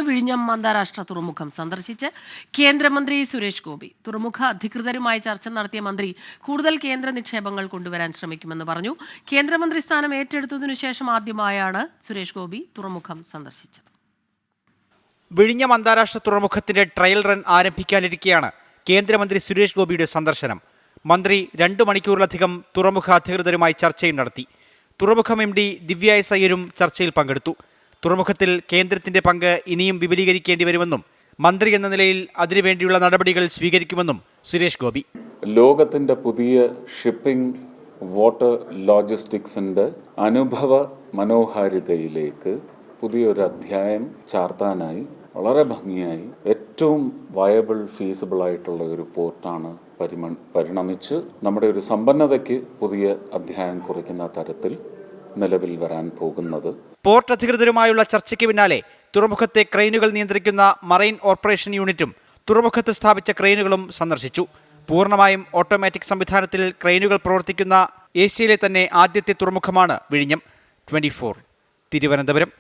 വിഴിഞ്ഞം അന്താരാഷ്ട്ര തുറമുഖം സന്ദർശിച്ച് കേന്ദ്രമന്ത്രി സുരേഷ് ഗോപി. തുറമുഖ അധികൃതരുമായി ചർച്ച നടത്തിയ മന്ത്രി കൂടുതൽ കേന്ദ്ര നിക്ഷേപങ്ങൾ കൊണ്ടുവരാൻ ശ്രമിക്കുമെന്ന് പറഞ്ഞു. കേന്ദ്രമന്ത്രി സ്ഥാനം ഏറ്റെടുത്തതിനു ശേഷം ആദ്യമായാണ് സുരേഷ് ഗോപി തുറമുഖം സന്ദർശിച്ചത്. വിഴിഞ്ഞം അന്താരാഷ്ട്ര തുറമുഖത്തിന്റെ ട്രയൽ റൺ ആരംഭിക്കാനിരിക്കെയാണ് കേന്ദ്രമന്ത്രി സുരേഷ് ഗോപിയുടെ സന്ദർശനം. മന്ത്രി 2 മണിക്കൂറിലധികം തുറമുഖ അധികൃതരുമായി ചർച്ചയും നടത്തി. തുറമുഖം MD ദിവ്യ എസ് അയ്യരും ചർച്ചയിൽ പങ്കെടുത്തു. തുറമുഖത്തിൽ കേന്ദ്രത്തിന്റെ പങ്ക് ഇനിയും വിപുലീകരിക്കേണ്ടി വരുമെന്നും മന്ത്രി എന്ന നിലയിൽ അതിനുവേണ്ടിയുള്ള നടപടികൾ സ്വീകരിക്കുമെന്നും സുരേഷ് ഗോപി. ലോകത്തിന്റെ പുതിയ ഷിപ്പിംഗ് വാട്ടർ ലോജിസ്റ്റിക്സിന്റെ അനുഭവ മനോഹാരിതയിലേക്ക് പുതിയൊരു അധ്യായം ചാർത്താനായി വളരെ ഭംഗിയായി ഏറ്റവും വയബിൾ ഫീസിബിൾ ആയിട്ടുള്ള ഒരു പോർട്ടാണ് പരിണമിച്ച് നമ്മുടെ ഒരു സമ്പന്നതയ്ക്ക് പുതിയ അധ്യായം കുറിക്കുന്ന തരത്തിൽ നിലവിൽ വരാൻ പോകുന്നത്. പോർട്ട് അധികൃതരുമായുള്ള ചർച്ചയ്ക്ക് പിന്നാലെ തുറമുഖത്തെ ക്രെയിനുകൾ നിയന്ത്രിക്കുന്ന മറൈൻ ഓപ്പറേഷൻ യൂണിറ്റും തുറമുഖത്ത് സ്ഥാപിച്ച ക്രെയിനുകളും സന്ദർശിച്ചു. പൂർണ്ണമായും ഓട്ടോമാറ്റിക് സംവിധാനത്തിൽ ക്രെയിനുകൾ പ്രവർത്തിക്കുന്ന ഏഷ്യയിലെ തന്നെ ആദ്യത്തെ തുറമുഖമാണ് വിഴിഞ്ഞം. 24 തിരുവനന്തപുരം.